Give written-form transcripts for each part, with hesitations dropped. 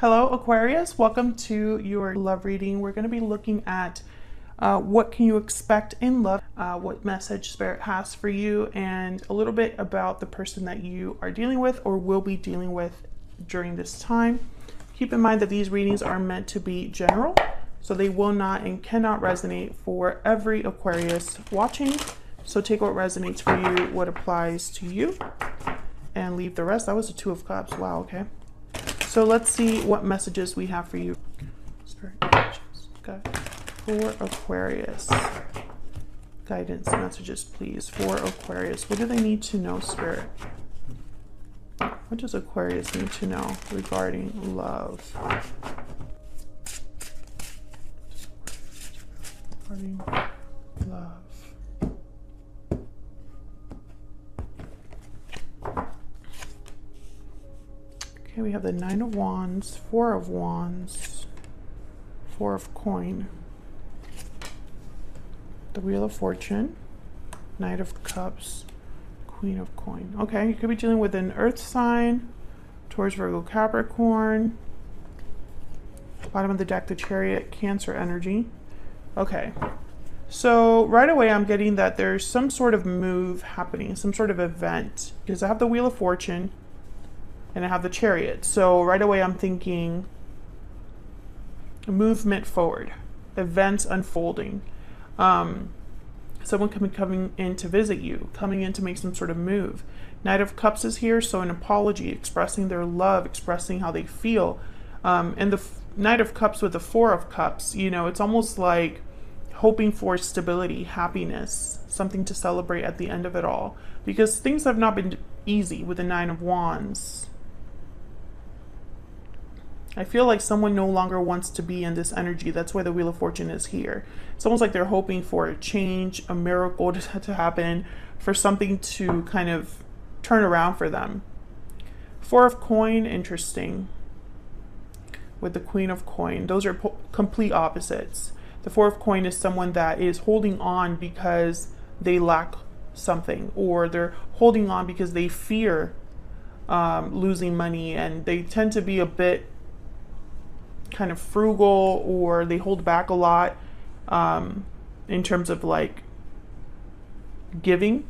Hello Aquarius, welcome to your love reading. We're going to be looking at what can you expect in love, what message Spirit has for you, and a little bit about the person that you are dealing with or will be dealing with during this time. Keep in mind that these readings are meant to be general, so they will not and cannot resonate for every Aquarius watching. So take what resonates for you, what applies to you, and leave the rest. That was a Two of Cups. Wow, okay. So let's see what messages we have for you. Spirit messages. Got for Aquarius. Guidance messages, please, for Aquarius. What do they need to know, Spirit? What does Aquarius need to know regarding love? Regarding love. Okay, we have the Nine of Wands, Four of Wands, Four of Coin, the Wheel of Fortune, Knight of Cups, Queen of Coin. Okay, you could be dealing with an Earth sign, Taurus, Virgo, Capricorn. Bottom of the deck, the Chariot, Cancer energy. Okay, so right away I'm getting that there's some sort of move happening, some sort of event, because I have the Wheel of Fortune and I have the Chariot. So right away I'm thinking movement forward, events unfolding. Someone coming in to visit you, coming in to make some sort of move. Knight of Cups is here, so an apology, expressing their love, expressing how they feel. And the Knight of Cups with the Four of Cups, you know, it's almost like hoping for stability, happiness, something to celebrate at the end of it all. Because things have not been easy with the Nine of Wands. I feel like someone no longer wants to be in this energy. That's why the Wheel of Fortune is here. It's almost like they're hoping for a change, a miracle to happen, for something to kind of turn around for them. Four of Coin, interesting. With the Queen of Coin. Those are complete opposites. The Four of Coin is someone that is holding on because they lack something, or they're holding on because they fear losing money, and they tend to be a bit kind of frugal, or they hold back a lot in terms of like giving,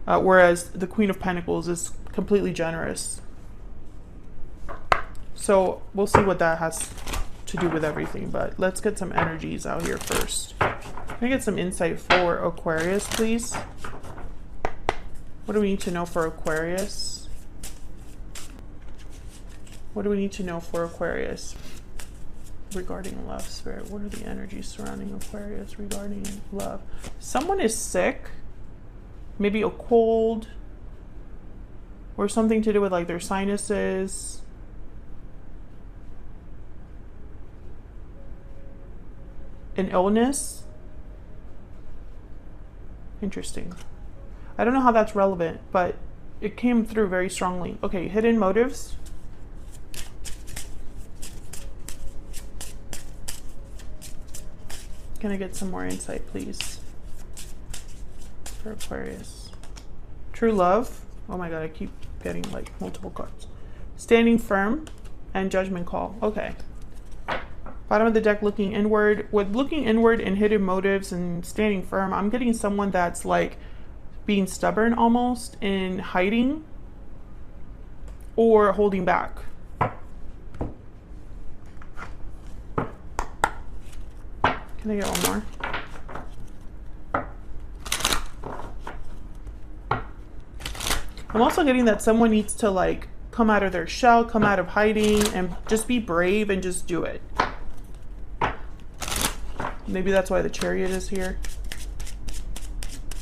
whereas the Queen of Pentacles is completely generous. So we'll see what that has to do with everything, but let's get some energies out here first. Can I get some insight for Aquarius, please? What do we need to know for Aquarius? What do we need to know for Aquarius regarding love, Spirit? What are the energies surrounding Aquarius regarding love? Someone is sick, maybe a cold, or something to do with like their sinuses. An illness. Interesting. I don't know how that's relevant, but it came through very strongly. Okay, hidden motives. Can I get some more insight, please, for Aquarius? True love. Oh my God, I keep getting like multiple cards. Standing firm and judgment call. Okay. Bottom of the deck, looking inward. With looking inward and hidden motives and standing firm, I'm getting someone that's like being stubborn almost, in hiding or holding back. Can I get one more? I'm also getting that someone needs to like come out of their shell, come out of hiding, and just be brave and just do it. Maybe that's why the Chariot is here.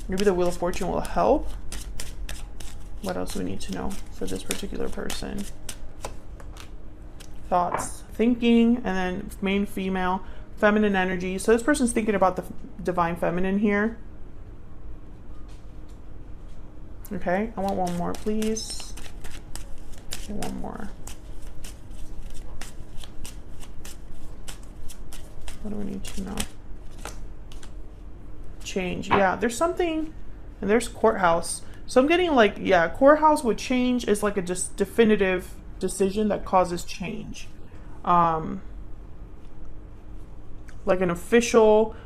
Maybe the Wheel of Fortune will help. What else do we need to know for this particular person? Thoughts, thinking, and then main female, feminine energy. So this person's thinking about the divine feminine here. Okay, I want one more, please. Okay, one more. What do we need to know? Change. Yeah, there's something, and there's courthouse. So I'm getting like, yeah, courthouse with change is like a just definitive decision that causes change. like an official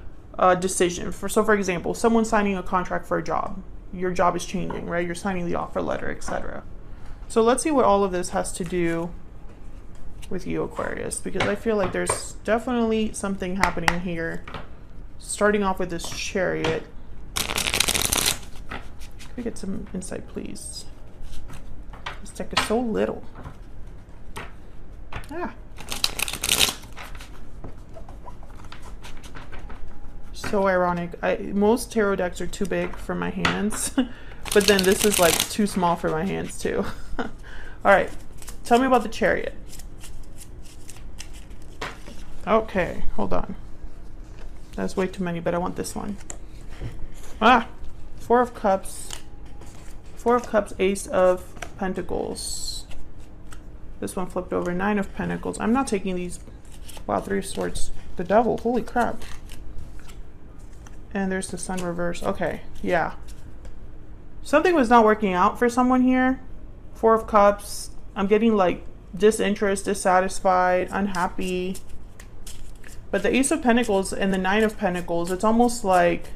decision. So for example, someone signing a contract for a job. Your job is changing, right? You're signing the offer letter, etc. So let's see what all of this has to do with you, Aquarius, because I feel like there's definitely something happening here. Starting off with this Chariot. Can we get some insight, please? This deck is so little. Ah. So ironic. Most tarot decks are too big for my hands, but then this is like too small for my hands too. All right, tell me about the Chariot. Okay, hold on. That's way too many, but I want this one. Ah, Four of Cups. Four of Cups, Ace of Pentacles. This one flipped over, Nine of Pentacles. I'm not taking these. Wow, Three of Swords. The Devil, holy crap. And there's the Sun reverse. Okay, yeah. Something was not working out for someone here. Four of Cups. I'm getting like disinterest, dissatisfied, unhappy. But the Ace of Pentacles and the Nine of Pentacles, it's almost like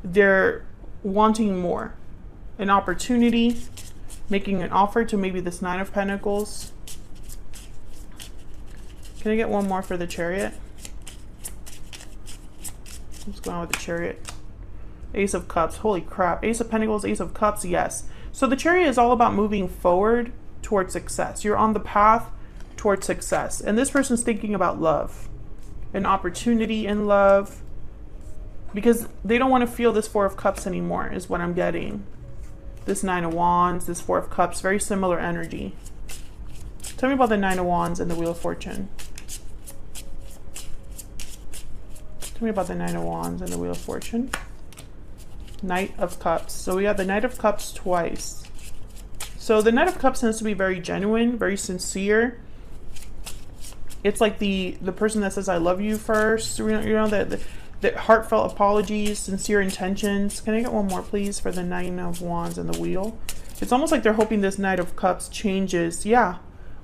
they're wanting more. An opportunity, making an offer to maybe this Nine of Pentacles. Can I get one more for the Chariot? What's going on with the Chariot? Ace of Cups, holy crap. Ace of Pentacles, Ace of Cups, yes. So the Chariot is all about moving forward towards success. You're on the path towards success. And this person's thinking about love. An opportunity in love. Because they don't want to feel this Four of Cups anymore, is what I'm getting. This Nine of Wands, this Four of Cups, very similar energy. Tell me about the Nine of Wands and the Wheel of Fortune. Tell me about the Nine of Wands and the Wheel of Fortune. Knight of Cups. So we got the Knight of Cups twice. So the Knight of Cups tends to be very genuine, very sincere. It's like the person that says I love you first. You know, the heartfelt apologies, sincere intentions. Can I get one more, please, for the Nine of Wands and the Wheel? It's almost like they're hoping this Knight of Cups changes. Yeah.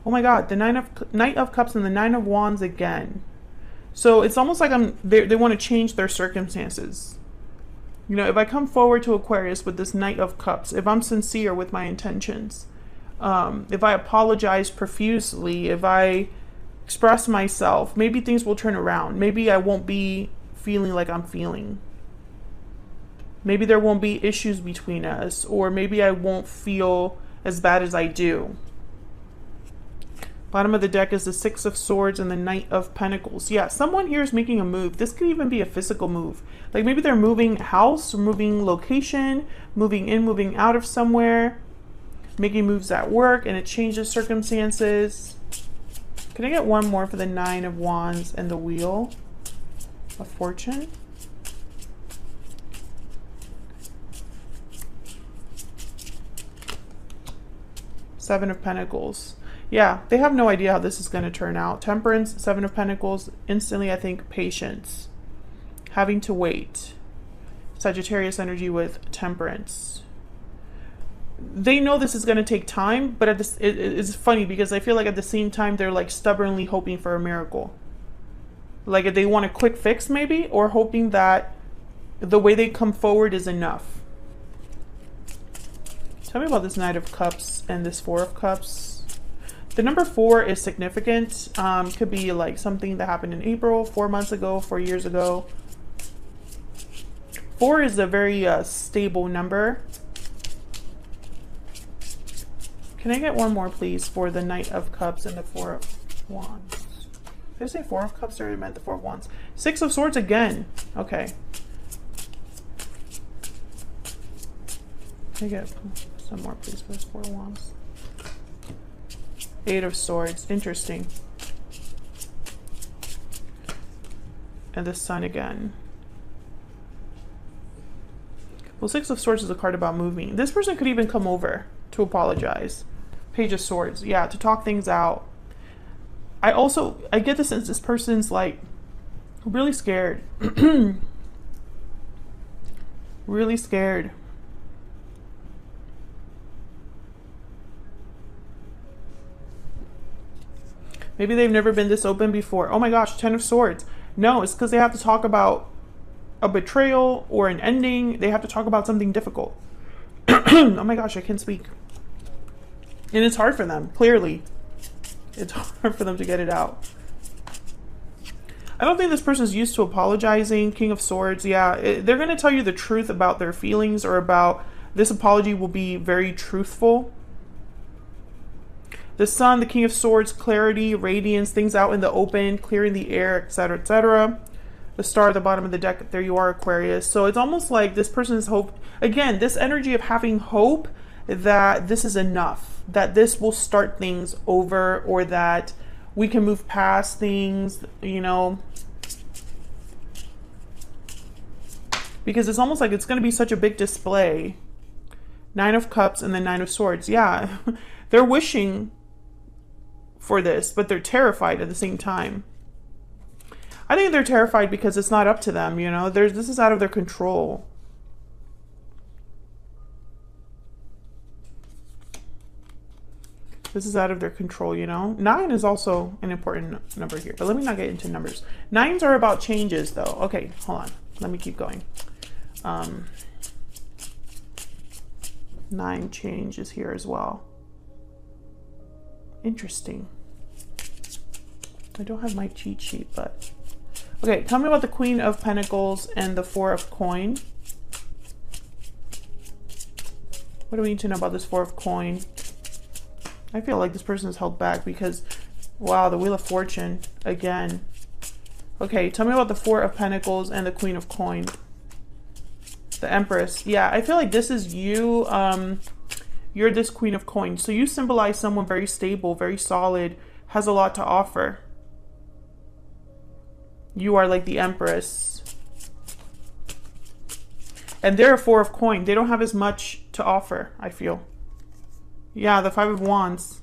Oh my God. The Knight of Cups and the Nine of Wands again. So it's almost like they want to change their circumstances. You know, if I come forward to Aquarius with this Knight of Cups, if I'm sincere with my intentions, if I apologize profusely, if I express myself, maybe things will turn around. Maybe I won't be feeling like I'm feeling. Maybe there won't be issues between us, or maybe I won't feel as bad as I do. Bottom of the deck is the Six of Swords and the Knight of Pentacles. Yeah, someone here is making a move. This could even be a physical move. Like maybe they're moving house, or moving location, moving in, moving out of somewhere, making moves at work, and it changes circumstances. Can I get one more for the Nine of Wands and the Wheel of Fortune? Seven of Pentacles. Yeah, they have no idea how this is going to turn out. Temperance, Seven of Pentacles, instantly I think patience. Having to wait. Sagittarius energy with Temperance. They know this is going to take time, but it's funny because I feel like at the same time they're like stubbornly hoping for a miracle. Like if they want a quick fix maybe, or hoping that the way they come forward is enough. Tell me about this Knight of Cups and this Four of Cups. The number 4 is significant. Could be like something that happened in April, 4 months ago, 4 years ago. 4 is a very stable number. Can I get one more, please, for the Knight of Cups and the Four of Wands? Did I say Four of Cups or I meant the Four of Wands? Six of Swords again. Okay. Can I get some more, please, for this Four of Wands? Eight of Swords. Interesting. And the Sun again. Well, Six of Swords is a card about moving. This person could even come over to apologize. Page of Swords. Yeah, to talk things out. I get the sense this person's like really scared. Really scared. Maybe they've never been this open before. Oh my gosh, Ten of Swords. No, it's because they have to talk about a betrayal or an ending. They have to talk about something difficult. Oh my gosh, I can't speak. And it's hard for them, clearly. It's hard for them to get it out. I don't think this person's used to apologizing. King of Swords, yeah. They're going to tell you the truth about their feelings, or about this apology will be very truthful. The Sun, the King of Swords, clarity, radiance, things out in the open, clearing the air, etc., etc. The Star at the bottom of the deck, there you are, Aquarius. So it's almost like this person's hope, again, this energy of having hope that this is enough, that this will start things over, or that we can move past things, you know, because it's almost like it's going to be such a big display. Nine of Cups and then Nine of Swords. Yeah, they're wishing for this, but they're terrified at the same time. I think they're terrified because it's not up to them, you know. This is out of their control. This is out of their control, you know. 9 is also an important number here, but let me not get into numbers. 9s are about changes, though. Okay, hold on. Let me keep going. 9 changes here as well. Interesting. I don't have my cheat sheet, but... Okay, tell me about the Queen of Pentacles and the Four of Coin. What do we need to know about this Four of Coin? I feel like this person is held back because, wow, the Wheel of Fortune again. Okay, tell me about the Four of Pentacles and the Queen of Coin. The Empress. Yeah, I feel like this is you. You're this Queen of Coin. So you symbolize someone very stable, very solid, has a lot to offer. You are like the Empress. And they're a Four of Coin. They don't have as much to offer, I feel. Yeah, the Five of Wands.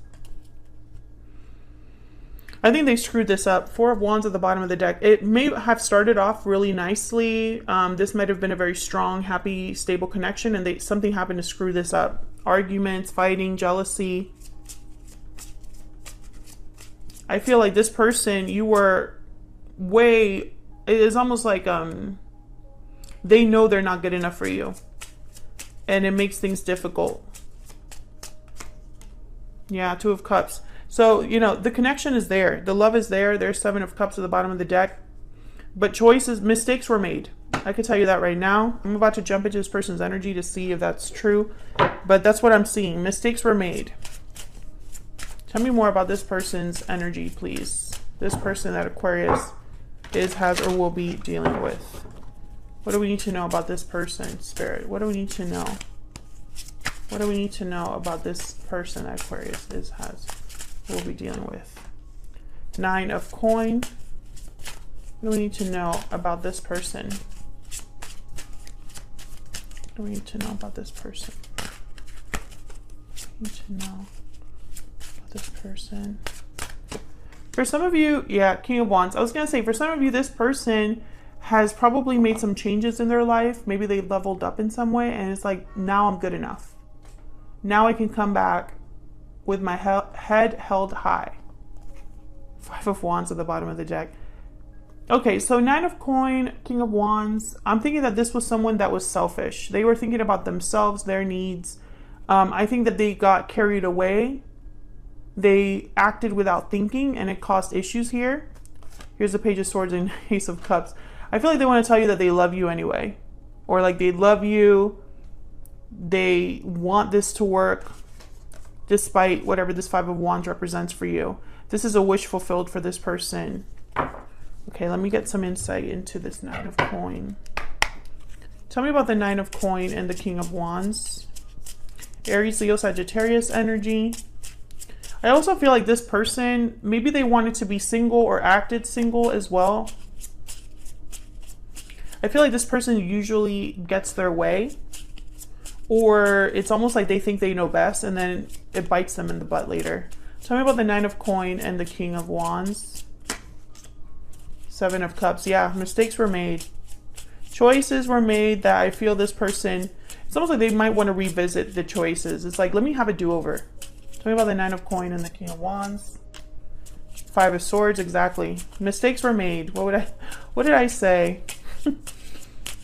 I think they screwed this up. Four of Wands at the bottom of the deck. It may have started off really nicely. This might have been a very strong, happy, stable connection, and something happened to screw this up. Arguments, fighting, jealousy. I feel like this person, you were way... It is almost like they know they're not good enough for you. And it makes things difficult. Yeah, Two of Cups. So, you know, the connection is there. The love is there. There's Seven of Cups at the bottom of the deck. But choices, mistakes were made. I can tell you that right now. I'm about to jump into this person's energy to see if that's true. But that's what I'm seeing. Mistakes were made. Tell me more about this person's energy, please. This person that Aquarius is, has, or will be dealing with. What do we need to know about this person, Spirit? What do we need to know? What do we need to know about this person that Aquarius is, has, will be dealing with? Nine of Coin. What do we need to know about this person? What do we need to know about this person? Need to know about this person. For some of you, yeah, King of Wands. I was going to say, for some of you, this person has probably made some changes in their life. Maybe they leveled up in some way, and it's like, now I'm good enough. Now I can come back with my head held high. Five of Wands at the bottom of the deck. Okay, so Nine of Coin, King of Wands. I'm thinking that this was someone that was selfish. They were thinking about themselves, their needs. I think that they got carried away. They acted without thinking, and it caused issues here. Here's the Page of Swords and Ace of Cups. I feel like they want to tell you that they love you anyway. Or like they love you. They want this to work despite whatever this Five of Wands represents for you. This is a wish fulfilled for this person. Okay, let me get some insight into this Nine of Coin. Tell me about the Nine of Coin and the King of Wands. Aries, Leo, Sagittarius energy. I also feel like this person, maybe they wanted to be single or acted single as well. I feel like this person usually gets their way. Or it's almost like they think they know best, and then it bites them in the butt later. Tell me about the Nine of Coin and the King of Wands. Seven of Cups. Yeah, mistakes were made. Choices were made that I feel this person, it's almost like they might want to revisit the choices. It's like, let me have a do-over. Tell me about the Nine of Coin and the King of Wands. Five of Swords, exactly. Mistakes were made. What did I say?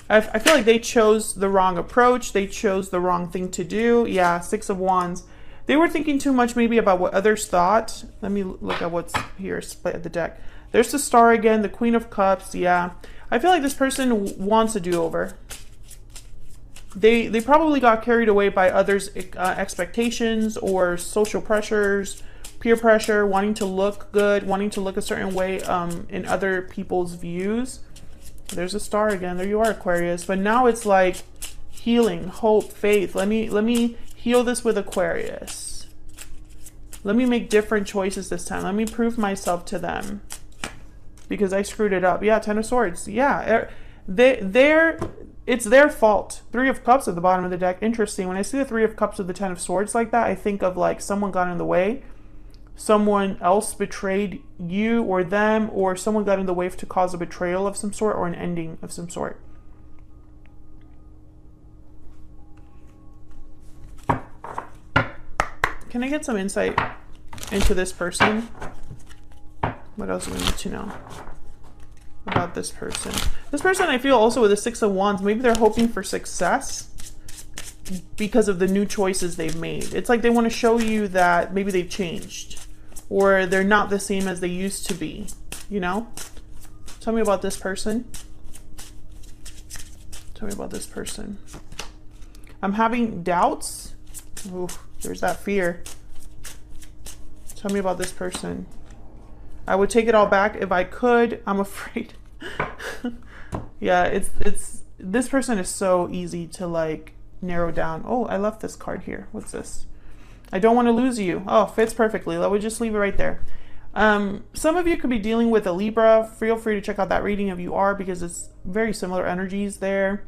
I feel like they chose the wrong approach. They chose the wrong thing to do. Yeah, Six of Wands. They were thinking too much maybe about what others thought. Let me look at what's here, split at the deck. There's the Star again, the Queen of Cups. Yeah, I feel like this person wants a do-over. They probably got carried away by others' expectations or social pressures, peer pressure, wanting to look good, wanting to look a certain way in other people's views. There's a Star again. There you are, Aquarius. But now it's like healing, hope, faith. Let me heal this with Aquarius. Let me make different choices this time. Let me prove myself to them because I screwed it up. Yeah, Ten of Swords. Yeah, it's their fault. Three of Cups at the bottom of the deck. Interesting. When I see the Three of Cups with the Ten of Swords like that, I think of like someone got in the way. Someone else betrayed you or them, or someone got in the way to cause a betrayal of some sort or an ending of some sort. Can I get some insight into this person? What else do we need to know about this person? This person, I feel also with the Six of Wands, maybe they're hoping for success because of the new choices they've made. It's like they want to show you that maybe they've changed or they're not the same as they used to be, you know? Tell me about this person. Tell me about this person. I'm having doubts. Ooh, there's that fear. Tell me about this person. I would take it all back if I could. I'm afraid. Yeah, it's this person is so easy to like narrow down. Oh, I left this card here. What's this? I don't want to lose you. Oh, fits perfectly. Let me just leave it right there. Some of you could be dealing with a Libra. Feel free to check out that reading if you are, because it's very similar energies there.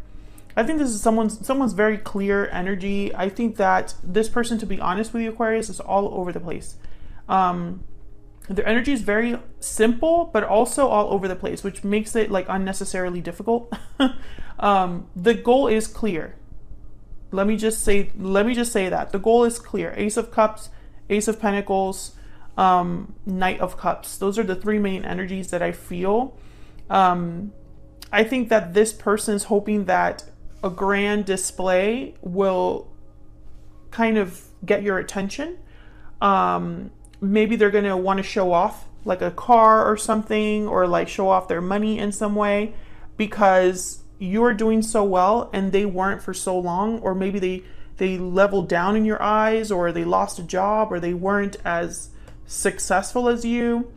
I think this is someone's very clear energy. I think that this person, to be honest with you, Aquarius, is all over the place. Their energy is very simple, but also all over the place, which makes it like unnecessarily difficult. The goal is clear. Let me just say that the goal is clear. Ace of Cups, Ace of Pentacles, Knight of Cups. Those are the three main energies that I feel. I think that this person is hoping that a grand display will kind of get your attention. Maybe they're going to want to show off like a car or something, or like show off their money in some way because you are doing so well and they weren't for so long, or maybe they leveled down in your eyes, or they lost a job, or they weren't as successful as you.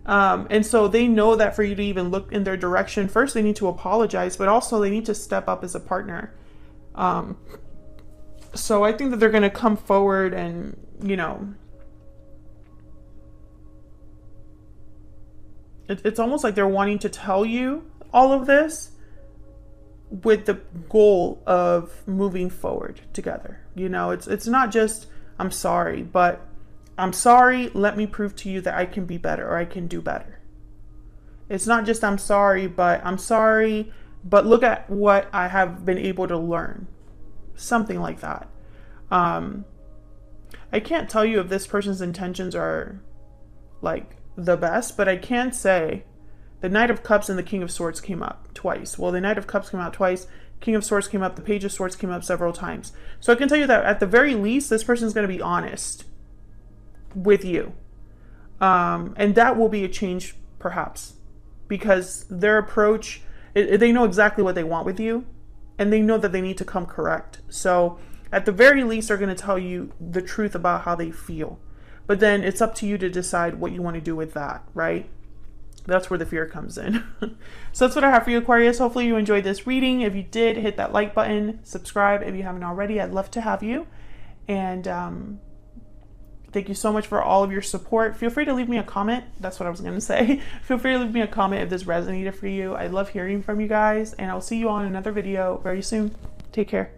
And so they know that for you to even look in their direction, first they need to apologize, but also they need to step up as a partner. So I think that they're going to come forward and, you know, it's almost like they're wanting to tell you all of this with the goal of moving forward together. You know, it's not just, I'm sorry, but I'm sorry, let me prove to you that I can be better, or I can do better. It's not just I'm sorry, but look at what I have been able to learn. Something like that. I can't tell you if this person's intentions are like the best, but I can say the Knight of Cups and the King of Swords came up twice. Well, the Knight of Cups came out twice. King of Swords came up. The Page of Swords came up several times. So I can tell you that at the very least, this person is going to be honest with you. And that will be a change, perhaps, because their approach, they know exactly what they want with you, and they know that they need to come correct. So at the very least, they're going to tell you the truth about how they feel. But then it's up to you to decide what you want to do with that, right? That's where the fear comes in. So that's what I have for you, Aquarius. Hopefully you enjoyed this reading. If you did, hit that like button, subscribe if you haven't already. I'd love to have you. And thank you so much for all of your support. Feel free to leave me a comment. That's what I was going to say. Feel free to leave me a comment if this resonated for you. I love hearing from you guys, and I'll see you on another video very soon. Take care.